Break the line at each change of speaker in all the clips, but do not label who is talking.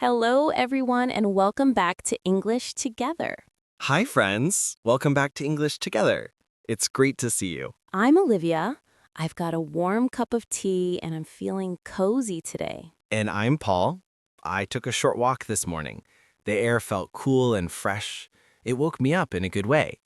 Hello, everyone, and welcome back to English Together.
Hi, friends. Welcome back to English Together. It's great to see you.
I'm Olivia. I've got a warm cup of tea, and I'm feeling cozy today.
And I'm Paul. I took a short walk this morning. The air felt cool and fresh. It woke me up in a good way.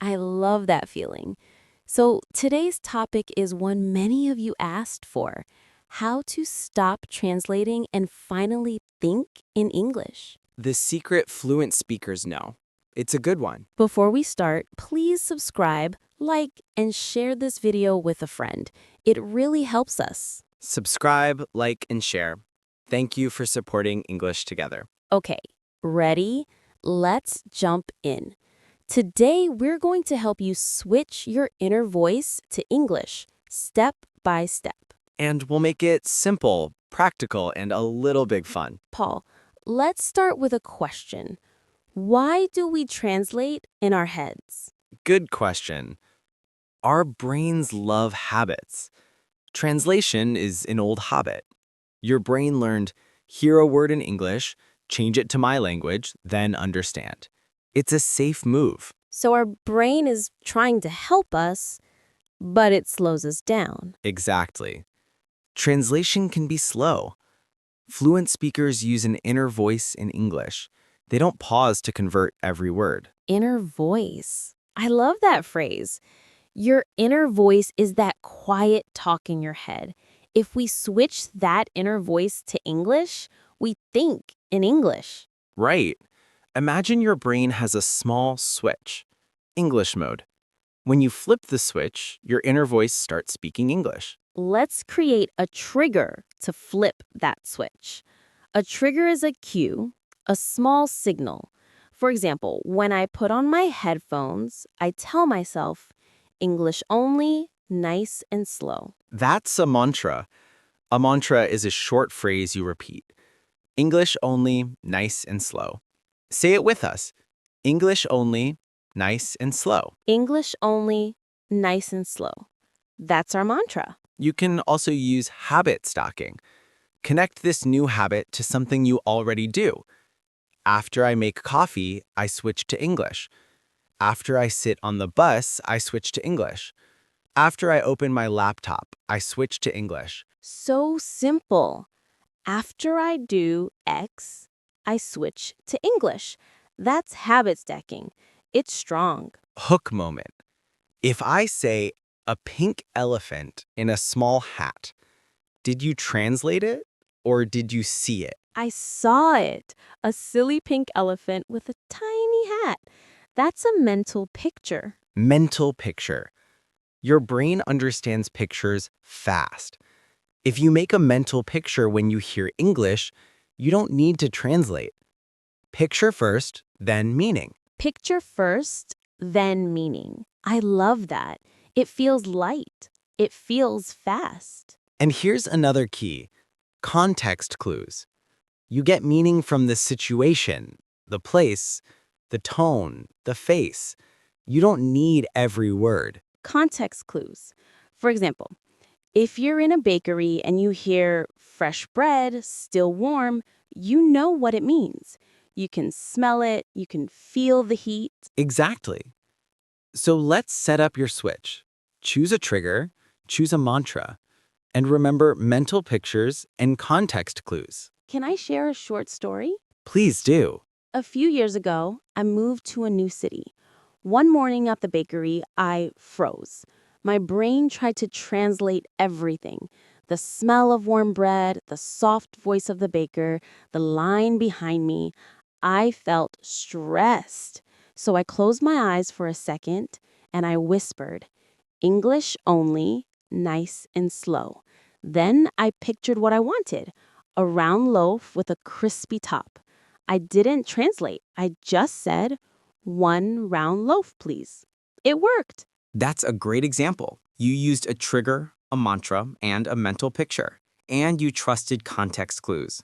I love that feeling. So, today's topic is one many of you asked for: how to stop translating and finally think in English.
The secret fluent speakers know. It's a good one.
Before we start, please subscribe, like, and share this video with a friend. It really helps us.
Subscribe, like, and share. Thank you for supporting English Together.
Okay, ready? Let's jump in. Today, we're going to help you switch your inner voice to English, step by step.
And we'll make it simple, practical, and a little big fun.
Paul, let's start with a question. Why do we translate in our heads?
Good question. Our brains love habits. Translation is an old habit. Your brain learned, hear a word in English, change it to my language, then understand. It's a safe move.
So our brain is trying to help us, but it slows us down.
Exactly. Translation can be slow. Fluent speakers use an inner voice in English. They don't pause to convert every word.
Inner voice. I love that phrase. Your inner voice is that quiet talk in your head. If we switch that inner voice to English, we think in English.
Right. Imagine your brain has a small switch. English mode. When you flip the switch, your inner voice starts speaking English.
Let's create a trigger to flip that switch. A trigger is a cue, a small signal. For example, when I put on my headphones, I tell myself, English only, nice and slow.
That's a mantra. A mantra is a short phrase you repeat. English only, nice and slow. Say it with us. English only, nice and slow.
English only, nice and slow. That's our mantra.
You can also use habit stacking. Connect this new habit to something you already do. After I make coffee, I switch to English. After I sit on the bus, I switch to English. After I open my laptop, I switch to English.
So simple. After I do X, I switch to English. That's habit stacking. It's strong.
Hook moment. If I say a pink elephant in a small hat, did you translate it or did you see it?
I saw it. A silly pink elephant with a tiny hat. That's a mental picture.
Mental picture. Your brain understands pictures fast. If you make a mental picture when you hear English, you don't need to translate. Picture first, then meaning.
Picture first, then meaning. I love that. It feels light. It feels fast.
And here's another key. Context clues. You get meaning from the situation, the place, the tone, the face. You don't need every word.
Context clues. For example, if you're in a bakery and you hear fresh bread, still warm, you know what it means. You can smell it, you can feel the heat.
Exactly. So let's set up your switch. Choose a trigger, choose a mantra, and remember mental pictures and context clues.
Can I share a short story?
Please do.
A few years ago, I moved to a new city. One morning at the bakery, I froze. My brain tried to translate everything: the smell of warm bread, the soft voice of the baker, the line behind me. I felt stressed. So I closed my eyes for a second and I whispered, English only, nice and slow. Then I pictured what I wanted: a round loaf with a crispy top. I didn't translate. I just said, one round loaf, please. It worked.
That's a great example. You used a trigger, a mantra, and a mental picture. And you trusted context clues.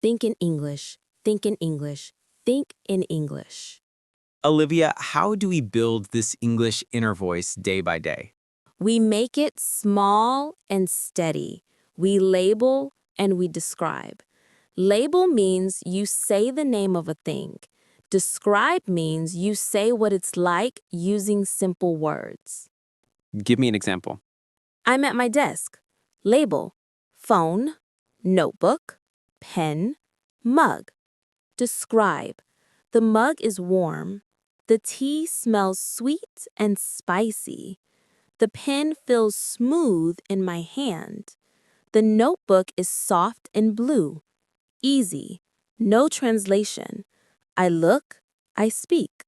Think in English. Think in English. Think in English.
Olivia, how do we build this English inner voice day by day?
We make it small and steady. We label and we describe. Label means you say the name of a thing. Describe means you say what it's like using simple words.
Give me an example.
I'm at my desk. Label: phone, notebook, pen, mug. Describe: the mug is warm. The tea smells sweet and spicy. The pen feels smooth in my hand. The notebook is soft and blue. Easy. No translation. I look, I speak.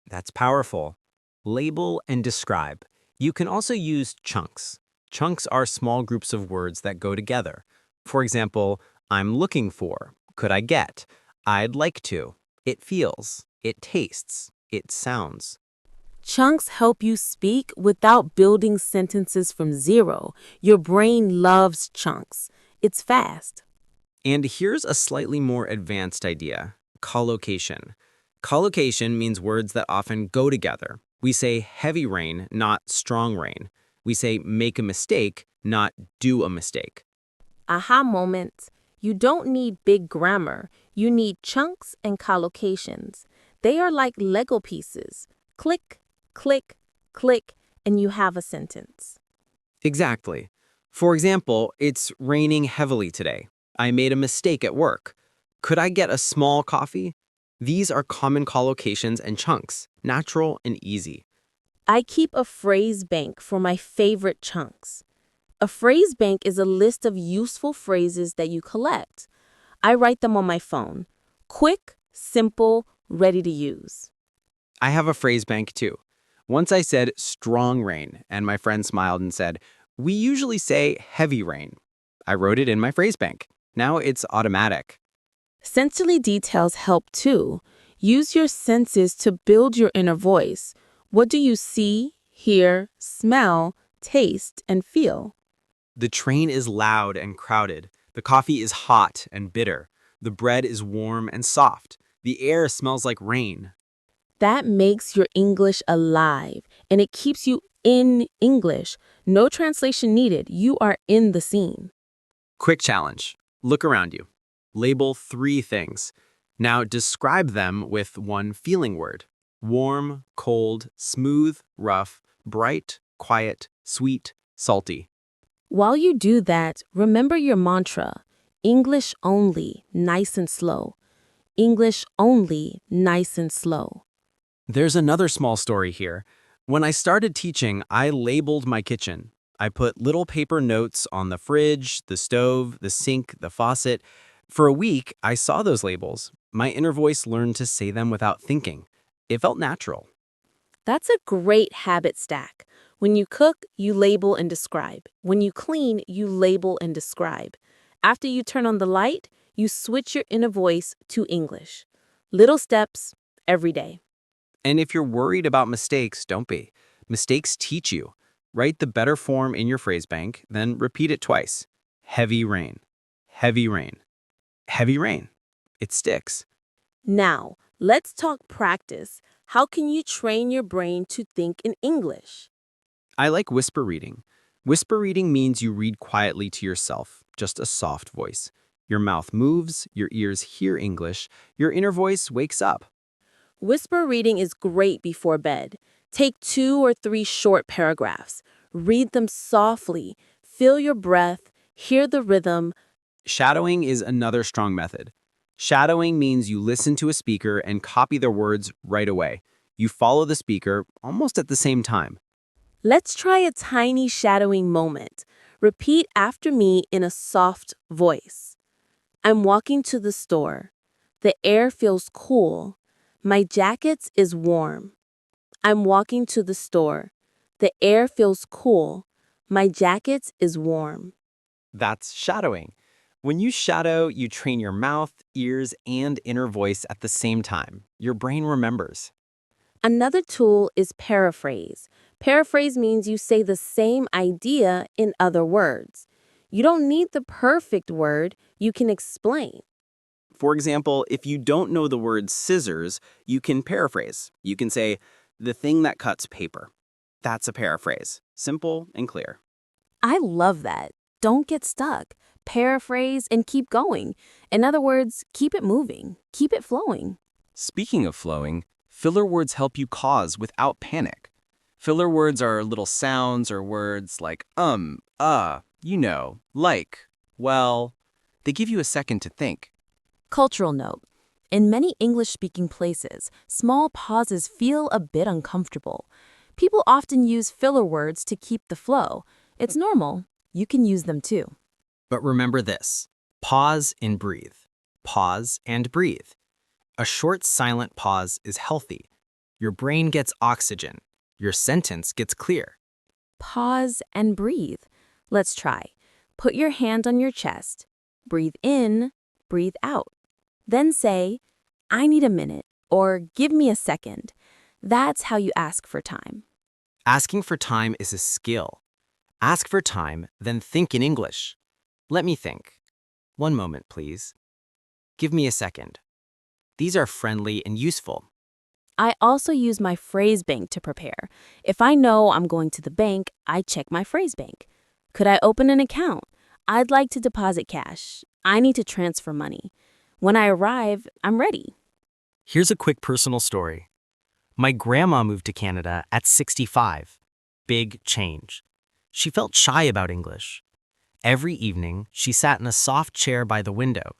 That's powerful. Label and describe. You can also use chunks. Chunks are small groups of words that go together. For example, I'm looking for, could I get, I'd like to, it feels, it tastes, it sounds.
Chunks help you speak without building sentences from zero. Your brain loves chunks. It's fast.
And here's a slightly more advanced idea, collocation. Collocation means words that often go together. We say heavy rain, not strong rain. We say make a mistake, not do a mistake.
Aha moment. You don't need big grammar. You need chunks and collocations. They are like Lego pieces. Click, click, click, and you have a sentence.
Exactly. For example, it's raining heavily today. I made a mistake at work. Could I get a small coffee? These are common collocations and chunks, natural and easy.
I keep a phrase bank for my favorite chunks. A phrase bank is a list of useful phrases that you collect. I write them on my phone. Quick, simple, ready to use.
I have a phrase bank too. Once I said strong rain, and my friend smiled and said, we usually say heavy rain. I wrote it in my phrase bank. Now it's automatic.
Sensory details help too. Use your senses to build your inner voice. What do you see, hear, smell, taste, and feel?
The train is loud and crowded. The coffee is hot and bitter. The bread is warm and soft. The air smells like rain.
That makes your English alive, and it keeps you in English. No translation needed. You are in the scene.
Quick challenge. Look around you. Label 3 things. Now describe them with one feeling word. Warm, cold, smooth, rough, bright, quiet, sweet, salty.
While you do that, remember your mantra: English only, nice and slow. English only, nice and slow.
There's another small story here. When I started teaching, I labeled my kitchen. I put little paper notes on the fridge, the stove, the sink, the faucet. For a week, I saw those labels. My inner voice learned to say them without thinking. It felt natural.
That's a great habit stack. When you cook, you label and describe. When you clean, you label and describe. After you turn on the light, you switch your inner voice to English. Little steps every day.
And if you're worried about mistakes, don't be. Mistakes teach you. Write the better form in your phrase bank, then repeat it twice. Heavy rain. Heavy rain. Heavy rain. It sticks.
Now, let's talk practice. How can you train your brain to think in English?
I like whisper reading. Whisper reading means you read quietly to yourself, just a soft voice. Your mouth moves, your ears hear English, your inner voice wakes up.
Whisper reading is great before bed. Take 2 or 3 short paragraphs. Read them softly. Feel your breath. Hear the rhythm.
Shadowing is another strong method. Shadowing means you listen to a speaker and copy their words right away. You follow the speaker almost at the same time.
Let's try a tiny shadowing moment. Repeat after me in a soft voice. I'm walking to the store. The air feels cool. My jacket is warm. I'm walking to the store. The air feels cool. My jacket is warm.
That's shadowing. When you shadow, you train your mouth, ears, and inner voice at the same time. Your brain remembers.
Another tool is paraphrase. Paraphrase means you say the same idea in other words. You don't need the perfect word, you can explain.
For example, if you don't know the word scissors, you can paraphrase. You can say, the thing that cuts paper. That's a paraphrase. Simple and clear.
I love that. don't get stuck. Paraphrase and keep going. In other words, keep it moving, keep it flowing.
Speaking of flowing, filler words help you pause without panic. Filler words are little sounds or words like like, well. They give you a second to think.
Cultural note. In many English-speaking places, small pauses feel a bit uncomfortable. People often use filler words to keep the flow. It's normal. You can use them too.
But remember this: pause and breathe. Pause and breathe. A short silent pause is healthy. Your brain gets oxygen. Your sentence gets clear.
Pause and breathe. Let's try. Put your hand on your chest. Breathe in, breathe out. Then say, I need a minute, or give me a second. That's how you ask for time.
Asking for time is a skill. Ask for time, then think in English. Let me think. One moment, please. Give me a second. These are friendly and useful.
I also use my phrase bank to prepare. If I know I'm going to the bank, I check my phrase bank. Could I open an account? I'd like to deposit cash. I need to transfer money. When I arrive, I'm ready.
Here's a quick personal story. My grandma moved to Canada at 65. Big change. She felt shy about English. Every evening, she sat in a soft chair by the window.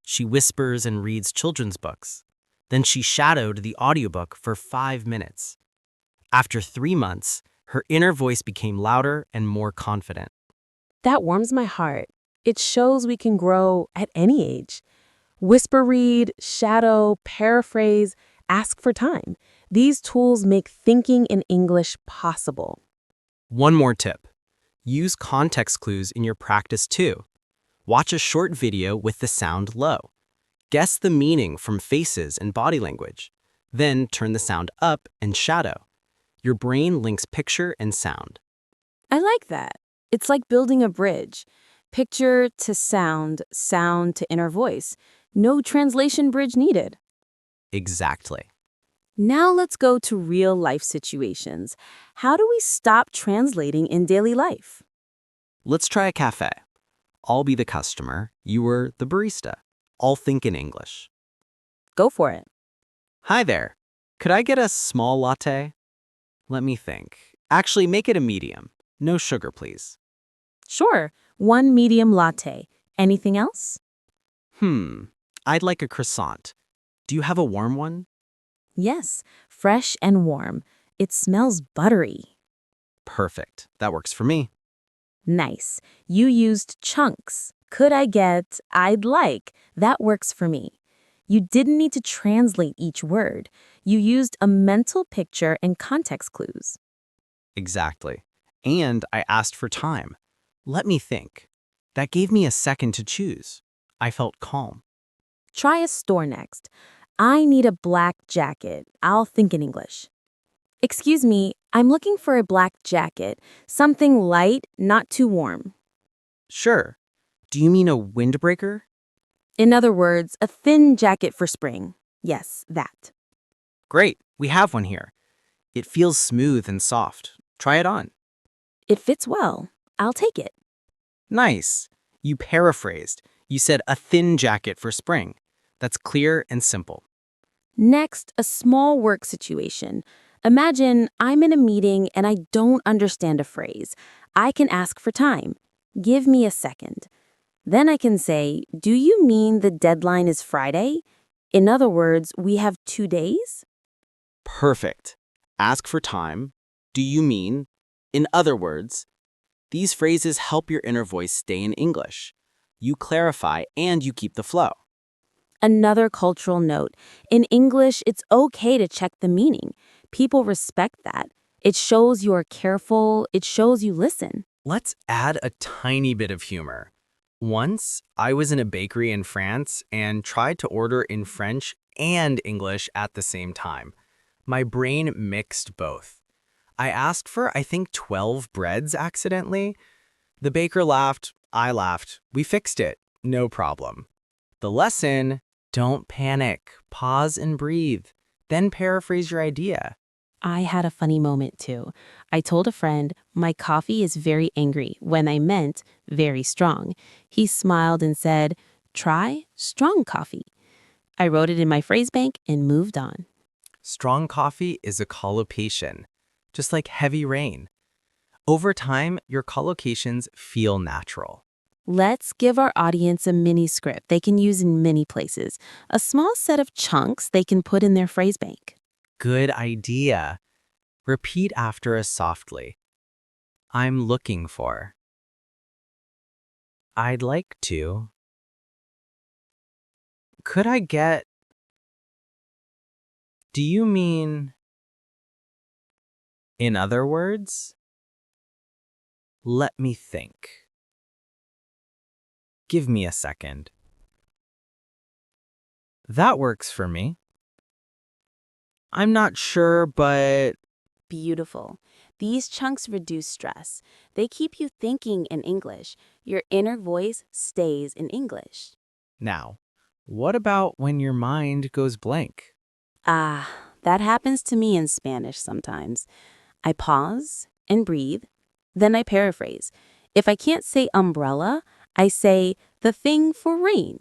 She whispers and reads children's books. Then she shadowed the audiobook for 5 minutes. After 3 months, her inner voice became louder and more confident.
That warms my heart. It shows we can grow at any age. Whisper read, shadow, paraphrase, ask for time. These tools make thinking in English possible.
One more tip. Use context clues in your practice too. Watch a short video with the sound low. Guess the meaning from faces and body language. Then turn the sound up and shadow. Your brain links picture and sound.
I like that. It's like building a bridge. Picture to sound, sound to inner voice. No translation bridge needed.
Exactly.
Now let's go to real life situations. How do we stop translating in daily life?
Let's try a cafe. I'll be the customer. You were the barista. I'll think in English.
Go for it.
Hi there. Could I get a small latte? Let me think. Actually, make it a medium. No sugar, please.
Sure, 1 medium latte. Anything else?
I'd like a croissant. Do you have a warm one?
Yes, fresh and warm. It smells buttery.
Perfect. That works for me.
Nice. You used chunks. Could I get, I'd like. That works for me. You didn't need to translate each word. You used a mental picture and context clues.
Exactly. And I asked for time. Let me think. That gave me a second to choose. I felt calm.
Try a store next. I need a black jacket. I'll think in English. Excuse me, I'm looking for a black jacket. Something light, not too warm.
Sure. Do you mean a windbreaker?
In other words, a thin jacket for spring. Yes, that.
Great. We have one here. It feels smooth and soft. Try it on.
It fits well. I'll take it.
Nice. You paraphrased. You said a thin jacket for spring. That's clear and simple.
Next, a small work situation. Imagine I'm in a meeting and I don't understand a phrase. I can ask for time. Give me a second. Then I can say, do you mean the deadline is Friday? In other words, we have 2 days?
Perfect. Ask for time. Do you mean? In other words, these phrases help your inner voice stay in English. You clarify and you keep the flow.
Another cultural note. In English, it's okay to check the meaning. People respect that. It shows you are careful. It shows you listen.
Let's add a tiny bit of humor. Once, I was in a bakery in France and tried to order in French and English at the same time. My brain mixed both. I asked for, I think, 12 breads accidentally. The baker laughed, I laughed. We fixed it. No problem. The lesson: don't panic. Pause and breathe. Then paraphrase your idea.
I had a funny moment too. I told a friend, my coffee is very angry, when I meant very strong. He smiled and said, try strong coffee. I wrote it in my phrase bank and moved on.
Strong coffee is a collocation, just like heavy rain. Over time, your collocations feel natural.
Let's give our audience a mini script they can use in many places, a small set of chunks they can put in their phrase bank.
Good idea. Repeat after us softly. I'm looking for. I'd like to. Could I get? Do you mean? In other words? Let me think. Give me a second. That works for me. I'm not sure, but
Beautiful. These chunks reduce stress. They keep you thinking in English. Your inner voice stays in English.
now, what about when your mind goes blank?
Ah, that happens to me in Spanish sometimes. I pause and breathe, then I paraphrase. If I can't say umbrella, I say the thing for rain.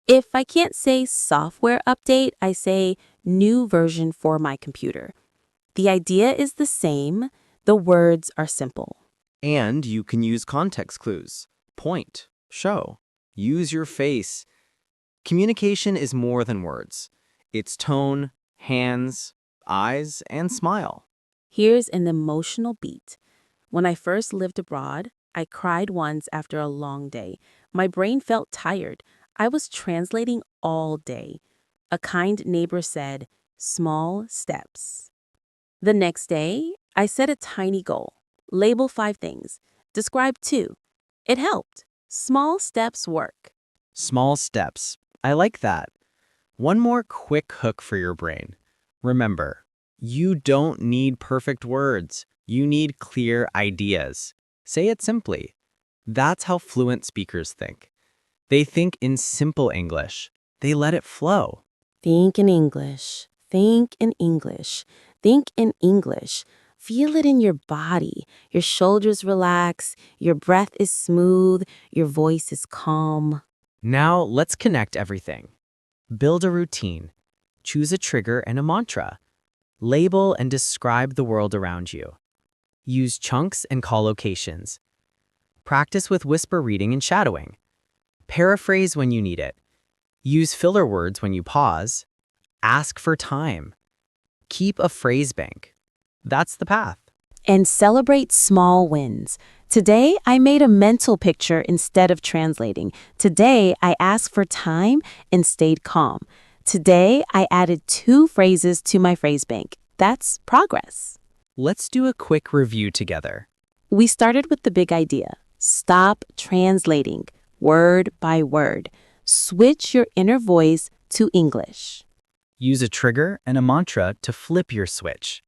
If I can't say software update, I say new version for my computer. The idea is the same, the words are simple.
And you can use context clues. Point, show, use your face. Communication is more than words. It's tone, hands, eyes, and smile.
Here's an emotional beat. When I first lived abroad, I cried once after a long day. My brain felt tired. I was translating all day. A kind neighbor said, small steps. The next day, I set a tiny goal. Label 5 things. Describe 2. It helped. Small steps work.
Small steps. I like that. One more quick hook for your brain. Remember, you don't need perfect words. You need clear ideas. Say it simply. That's how fluent speakers think. They think in simple English. They let it flow.
Think in English. Think in English. Think in English. Feel it in your body. Your shoulders relax. Your breath is smooth. Your voice is calm.
Now let's connect everything. Build a routine. Choose a trigger and a mantra. Label and describe the world around you. Use chunks and collocations. Practice with whisper reading and shadowing. Paraphrase when you need it. Use filler words when you pause. Ask for time. Keep a phrase bank. That's the path.
And celebrate small wins. Today, I made a mental picture instead of translating. Today, I asked for time and stayed calm. Today, I added 2 phrases to my phrase bank. That's progress.
Let's do a quick review together.
We started with the big idea. Stop translating, word by word. Switch your inner voice to English.
Use a trigger and a mantra to flip your switch.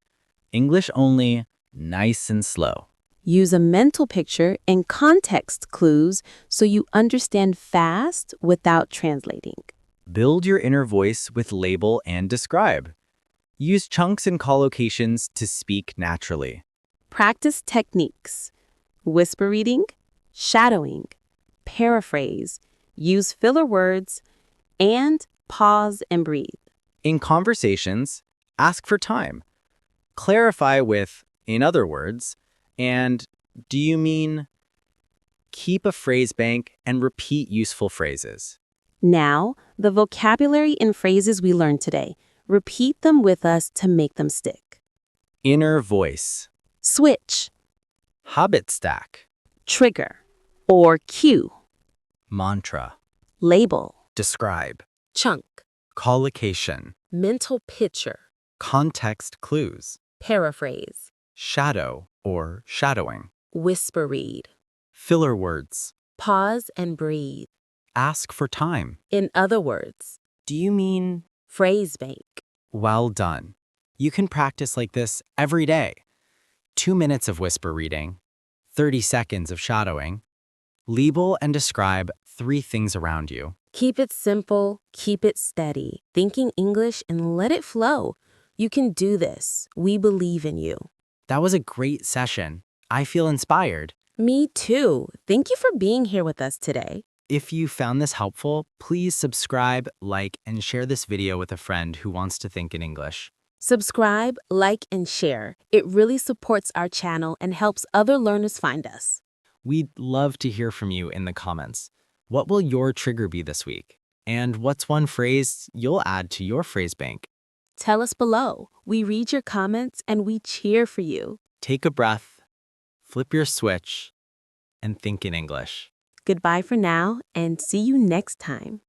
English only, nice and slow.
Use a mental picture and context clues so you understand fast without translating.
Build your inner voice with label and describe. Use chunks and collocations to speak naturally.
Practice techniques. Whisper reading, shadowing, paraphrase, use filler words, and pause and breathe.
In conversations, ask for time. Clarify with, in other words, and do you mean? Keep a phrase bank and repeat useful phrases.
Now, the vocabulary and phrases we learned today. Repeat them with us to make them stick.
Inner voice.
Switch,
Habit stack.
trigger, or cue,
Mantra.
label,
Describe.
chunk,
Collocation.
mental picture,
Context clues.
paraphrase,
Shadow or shadowing.
whisper read,
Filler words.
pause and breathe.
Ask for time.
In other words,
Do you mean?
phrase bank.
Well done. You can practice like this every day. 2 minutes of whisper reading, 30 seconds of shadowing. Label and describe 3 things around you.
Keep it simple, keep it steady. Thinking English and let it flow. You can do this. We believe in you.
That was a great session. I feel inspired.
Me too. Thank you for being here with us today.
If you found this helpful, please subscribe, like, and share this video with a friend who wants to think in English.
Subscribe, like, and share. It really supports our channel and helps other learners find us.
We'd love to hear from you in the comments. What will your trigger be this week? And what's one phrase you'll add to your phrase bank?
Tell us below. We read your comments and we cheer for you.
Take a breath, flip your switch, and think in English.
Goodbye for now and see you next time.